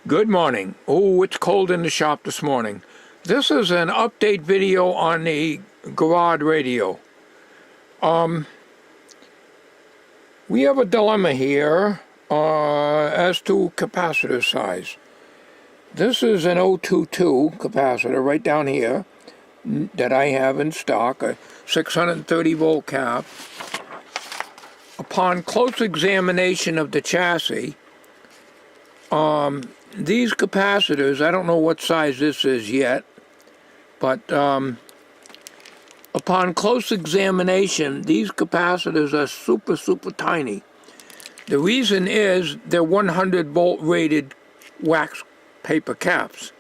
Good morning. Oh, it's cold in the shop this morning. This is an update video on the GAROD radio. We have a dilemma here as to capacitor size. This is an 022 capacitor right down here that I have in stock, a 630 volt cap. Upon close examination of the chassis, these capacitors, I don't know what size this is yet, but upon close examination, these capacitors are super tiny. The reason is they're 100 volt rated wax paper caps.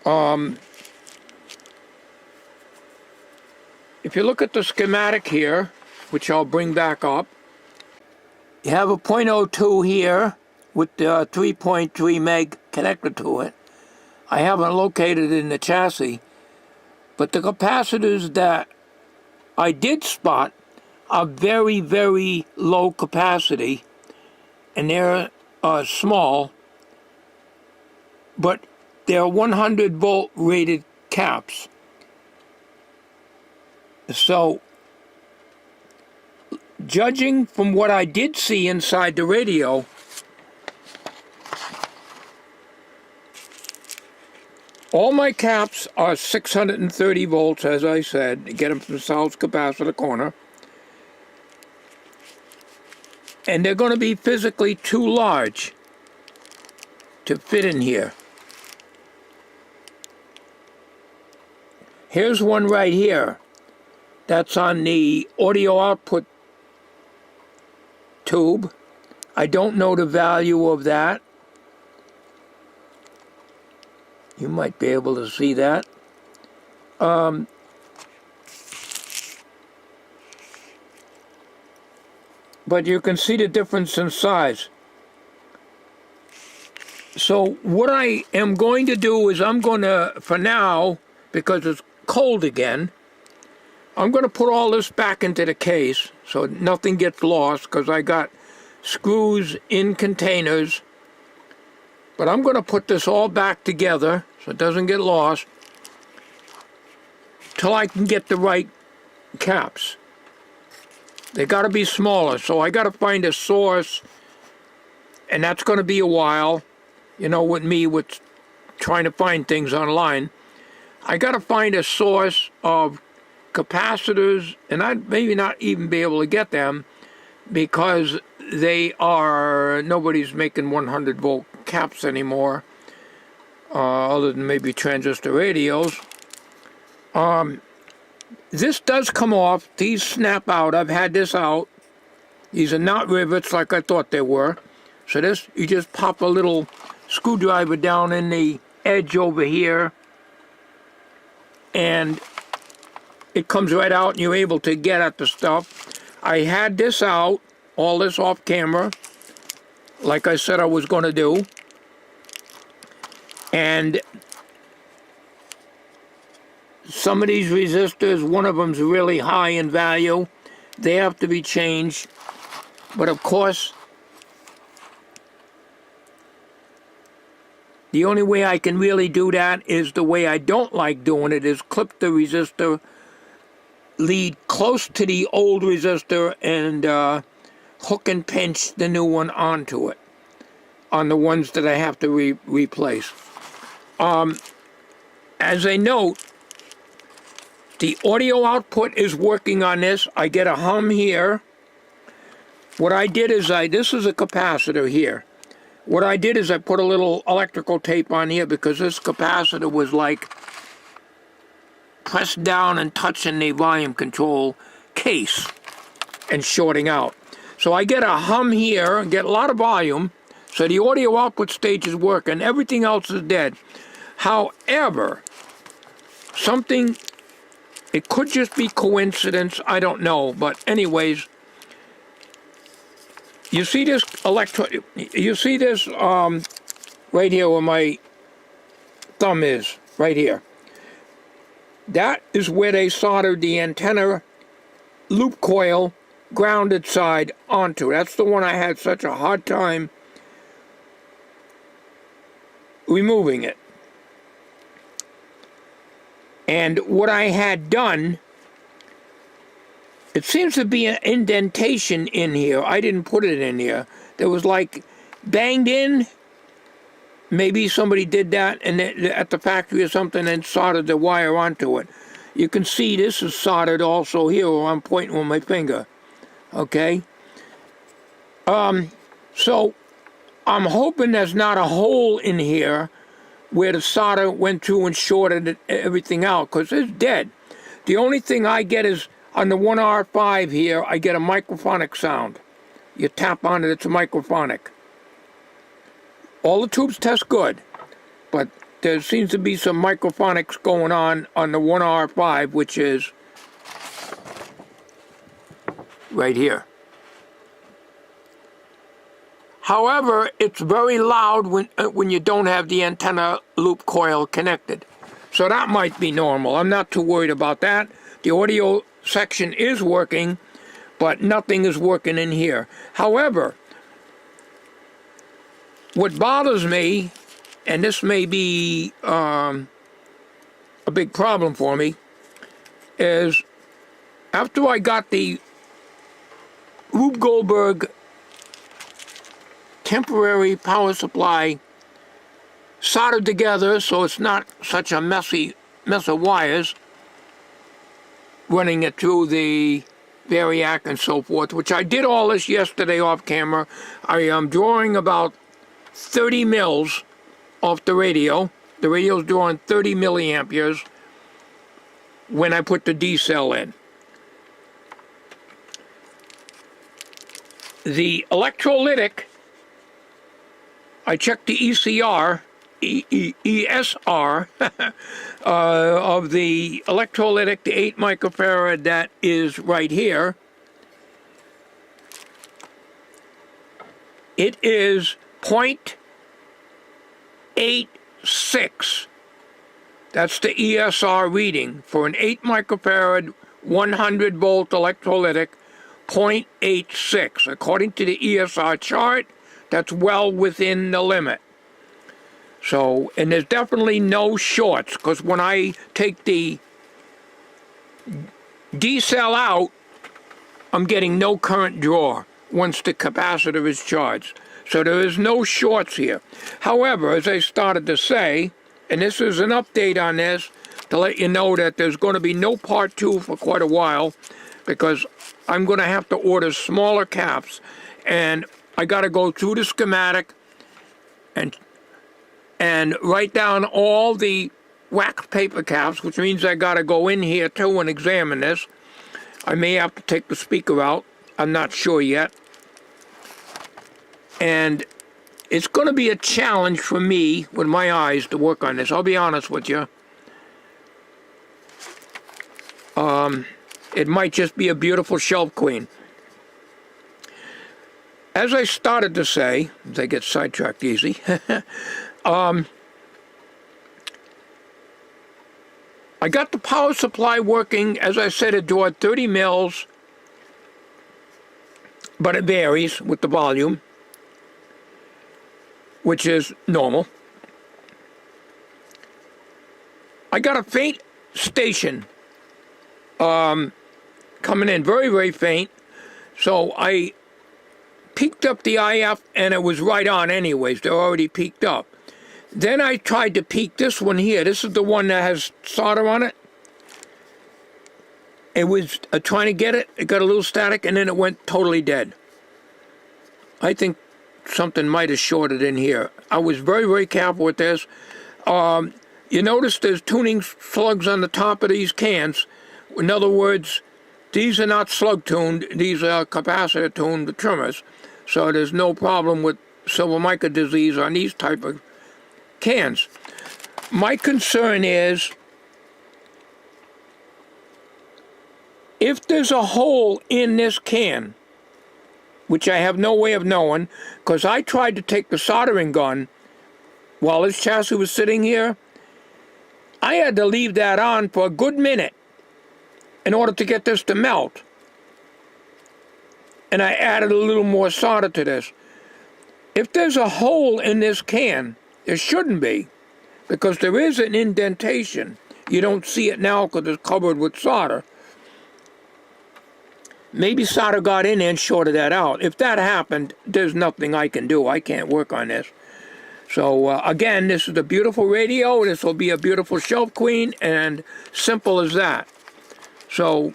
If you look at the schematic here, which I'll bring back up, you have a 0.02 here with the 3.3 meg connector to it. I haven't located it in the chassis, but the capacitors that I did spot are very low capacity, and they're small, but they're 100 volt rated caps. So, judging from what I did see inside the radio, all my caps are 630 volts, as I said. Get them from Sal's Capacitor Corner. And they're going to be physically too large to fit in here. Here's one right here. That's on the audio output tube. I don't know the value of that. You might be able to see that. But you can see the difference in size. So what I am going to do is I'm going to, for now, because it's cold again, I'm going to put all this back into the case so nothing gets lost, because I got screws in containers. But I'm going to put this all back together so it doesn't get lost till I can get the right caps. They got to be smaller, so I got to find a source, and that's going to be a while. You know, with me, with trying to find things online, I got to find a source of capacitors, and I'd maybe not even be able to get them because nobody's making 100 volt caps anymore, other than maybe transistor radios. This does come off. These snap out. I've had this out. These are not rivets like I thought they were. So this, you just pop a little screwdriver down in the edge over here, and it comes right out, and you're able to get at the stuff. I had this out, all this off camera, like I said I was going to do. And some of these resistors, one of them's really high in value. They have to be changed. But of course, the only way I can really do that is the way I don't like doing it, is clip the resistor lead close to the old resistor and hook and pinch the new one onto it on the ones that I have to replace. As a note, the audio output is working on this. I get a hum here. What I did is this is a capacitor here. What I did is I put a little electrical tape on here because this capacitor was like pressed down and touching the volume control case and shorting out. So I get a hum here and get a lot of volume. So the audio output stage is working. Everything else is dead. However, it could just be coincidence, I don't know, but anyways, you see this right here where my thumb is, right here. That is where they soldered the antenna loop coil grounded side onto. That's the one I had such a hard time removing it. And what I had done, it seems to be an indentation in here. I didn't put it in here. There was like banged in. Maybe somebody did that and at the factory or something and soldered the wire onto it. You can see this is soldered also here where I'm pointing with my finger. Okay? So I'm hoping there's not a hole in here where the solder went through and shorted everything out, because it's dead. The only thing I get is on the 1R5 here, I get a microphonic sound. You tap on it, it's a microphonic. All the tubes test good, but there seems to be some microphonics going on the 1R5, which is right here. However, it's very loud when you don't have the antenna loop coil connected. So that might be normal. I'm not too worried about that. The audio section is working, but nothing is working in here. However, what bothers me, and this may be a big problem for me, is after I got the Rube Goldberg temporary power supply soldered together so it's not such a mess of wires running it through the variac and so forth, which I did all this yesterday off camera. I am drawing about 30 mils off the radio. The radio's drawing 30 milliamperes when I put the D cell in. The electrolytic, I checked the ESR of the electrolytic, the 8 microfarad that is right here. It is 0.86. That's the ESR reading for an 8 microfarad 100 volt electrolytic, 0.86. According to the ESR chart, that's well within the limit. So, and there's definitely no shorts, because when I take the D cell out, I'm getting no current draw once the capacitor is charged. So there is no shorts here. However, as I started to say, and this is an update on this to let you know that there's going to be no part 2 for quite a while, because I'm going to have to order smaller caps, and I got to go through the schematic and write down all the wax paper caps, which means I got to go in here too and examine this. I may have to take the speaker out. I'm not sure yet. And it's going to be a challenge for me with my eyes to work on this. I'll be honest with you. It might just be a beautiful shelf queen. As I started to say, as I get sidetracked easy, I got the power supply working. As I said, it drawed 30 mils, but it varies with the volume, which is normal. I got a faint station coming in, very, very faint. So I peaked up the IF, and it was right on anyways. They're already peaked up. Then I tried to peak this one here. This is the one that has solder on it. It was trying to get it. It got a little static, and then it went totally dead. I think something might have shorted in here. I was very, very careful with this. You notice there's tuning slugs on the top of these cans. In other words, these are not slug tuned. These are capacitor tuned trimmers. So there's no problem with silver mica disease on these type of cans. My concern is if there's a hole in this can, which I have no way of knowing, because I tried to take the soldering gun while this chassis was sitting here. I had to leave that on for a good minute in order to get this to melt. And I added a little more solder to this. If there's a hole in this can, There shouldn't be, because there is an indentation. You don't see it now because it's covered with solder. Maybe solder got in there and shorted that out. If that happened, there's nothing I can do. I can't work on this. So again, this is a beautiful radio. This will be a beautiful shelf queen, and simple as that. So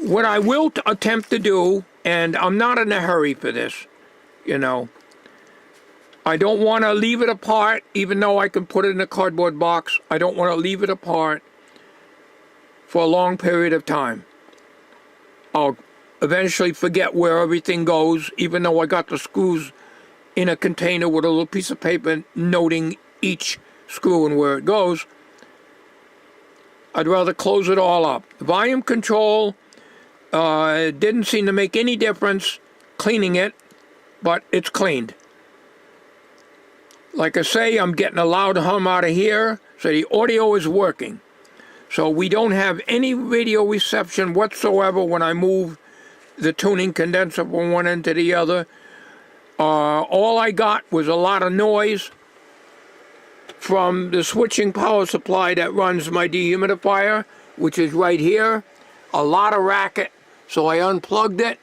what I will attempt to do, and I'm not in a hurry for this, you know. I don't want to leave it apart, even though I can put it in a cardboard box. I don't want to leave it apart for a long period of time. I'll eventually forget where everything goes, even though I got the screws in a container with a little piece of paper noting each screw and where it goes. I'd rather close it all up. Volume control didn't seem to make any difference cleaning it, but it's cleaned. Like I say, I'm getting a loud hum out of here, so the audio is working. So we don't have any radio reception whatsoever when I move the tuning condenser from one end to the other. All I got was a lot of noise from the switching power supply that runs my dehumidifier, which is right here. A lot of racket, so I unplugged it,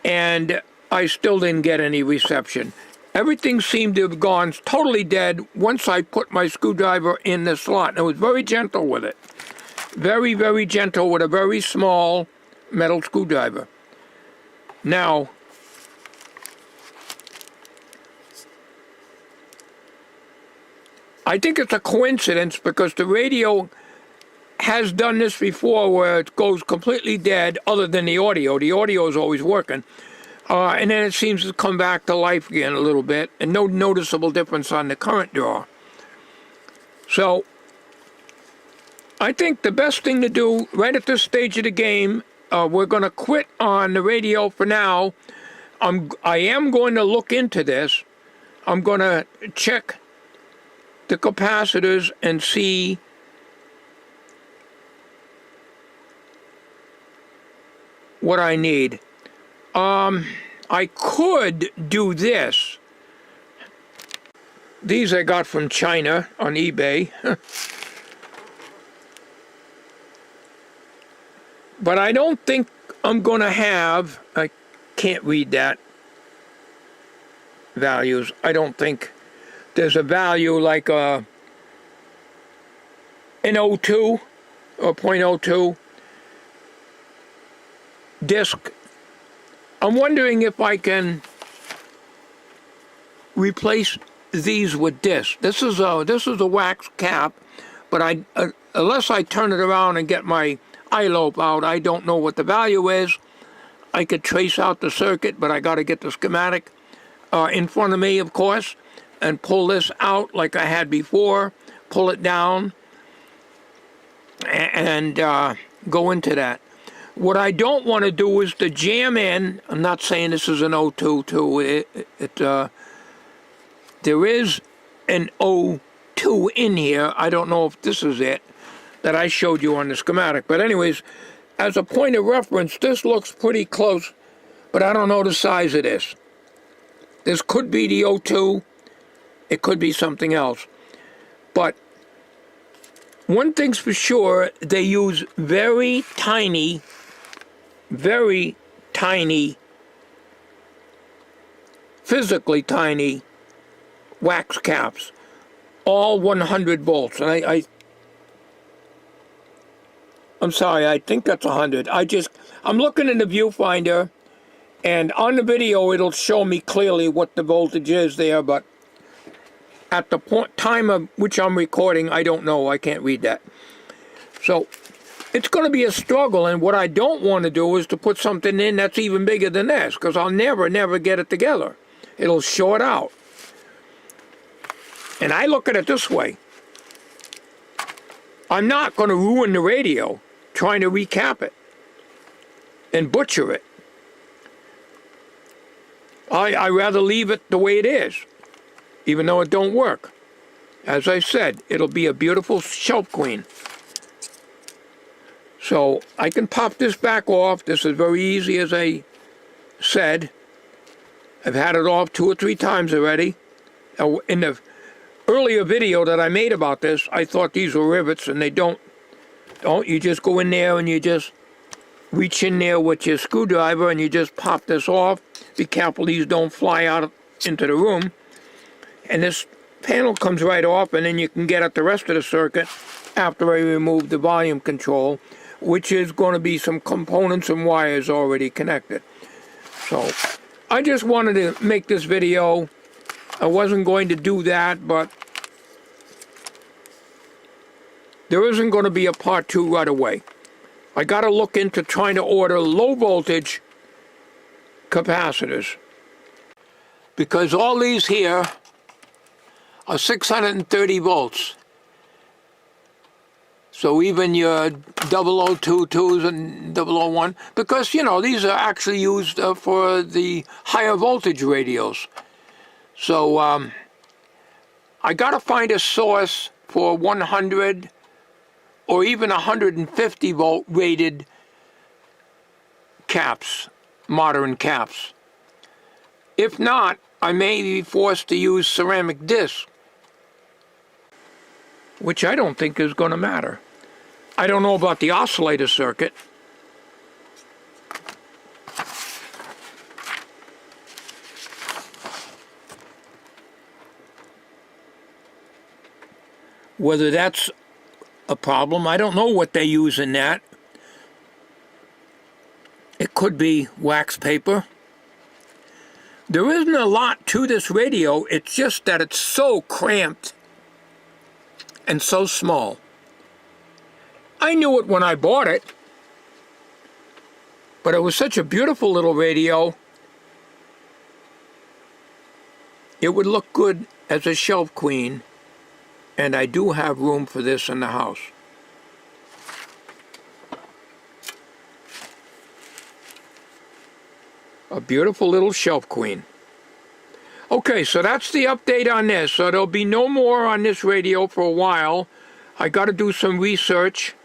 and I still didn't get any reception. Everything seemed to have gone totally dead once I put my screwdriver in the slot. And I was very gentle with it. Very, very gentle with a very small metal screwdriver. Now, I think it's a coincidence because the radio has done this before where it goes completely dead other than the audio. The audio is always working. And then it seems to come back to life again a little bit, and no noticeable difference on the current draw. So, I think the best thing to do right at this stage of the game, we're going to quit on the radio for now. I am going to look into this. I'm going to check the capacitors and see what I need. I could do this. These I got from China on eBay. But I don't think I'm going to have, I can't read that, values. I don't think there's a value like an O2 or 0.02 disc. I'm wondering if I can replace these with discs. This is a wax cap, but unless I turn it around and get my eye lobe out, I don't know what the value is. I could trace out the circuit, but I got to get the schematic in front of me, of course, and pull this out like I had before, pull it down, and go into that. What I don't want to do is to jam in. I'm not saying this is an O2 too. There is an O2 in here. I don't know if this is it that I showed you on the schematic. But anyways, as a point of reference, this looks pretty close, but I don't know the size of this. This could be the O2. It could be something else. But one thing's for sure, they use very tiny, physically tiny wax caps, all 100 volts. And I'm sorry, I think that's 100. I'm looking in the viewfinder, and on the video it'll show me clearly what the voltage is there, but at the time of which I'm recording, I don't know. I can't read that. So it's going to be a struggle, and what I don't want to do is to put something in that's even bigger than this, because I'll never get it together. It'll short out. And I look at it this way. I'm not going to ruin the radio trying to recap it and butcher it. I rather leave it the way it is, even though it don't work. As I said, it'll be a beautiful shelf queen. So I can pop this back off. This is very easy, as I said. I've had it off 2 or 3 times already. In the earlier video that I made about this, I thought these were rivets, and they don't. You just go in there and you just reach in there with your screwdriver and you just pop this off. Be careful these don't fly out into the room. And this panel comes right off, and then you can get at the rest of the circuit after I remove the volume control, which is going to be some components and wires already connected. So I just wanted to make this video. I wasn't going to do that, but there isn't going to be a part 2 right away. I got to look into trying to order low voltage capacitors, because all these here are 630 volts. So even your 0022s and 001, because, you know, these are actually used for the higher voltage radios. So I got to find a source for 100 or even 150 volt rated caps, modern caps. If not, I may be forced to use ceramic discs, which I don't think is going to matter. I don't know about the oscillator circuit. Whether that's a problem, I don't know what they use in that. It could be wax paper. There isn't a lot to this radio, it's just that it's so cramped and so small. I knew it when I bought it, but it was such a beautiful little radio. It would look good as a shelf queen, and I do have room for this in the house. A beautiful little shelf queen. Okay, so that's the update on this. So there'll be no more on this radio for a while. I got to do some research.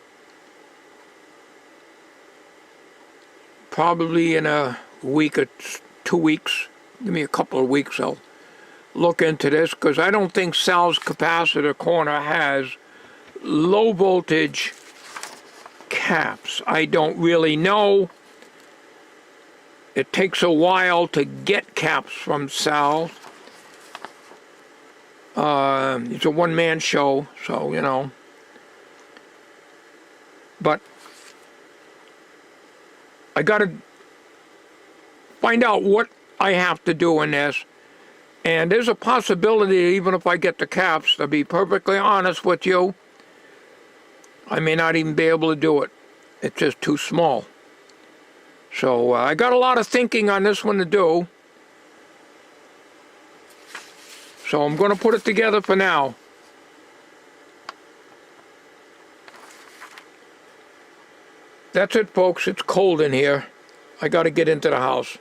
Probably in a week or 2 weeks. Give me a couple of weeks, I'll look into this, because I don't think Sal's Capacitor Corner has low voltage caps. I don't really know. It takes a while to get caps from Sal. It's a one-man show, so, you know. But I got to find out what I have to do in this. And there's a possibility, even if I get the caps, to be perfectly honest with you, I may not even be able to do it. It's just too small. So I got a lot of thinking on this one to do. So I'm going to put it together for now. That's it, folks. It's cold in here. I got to get into the house.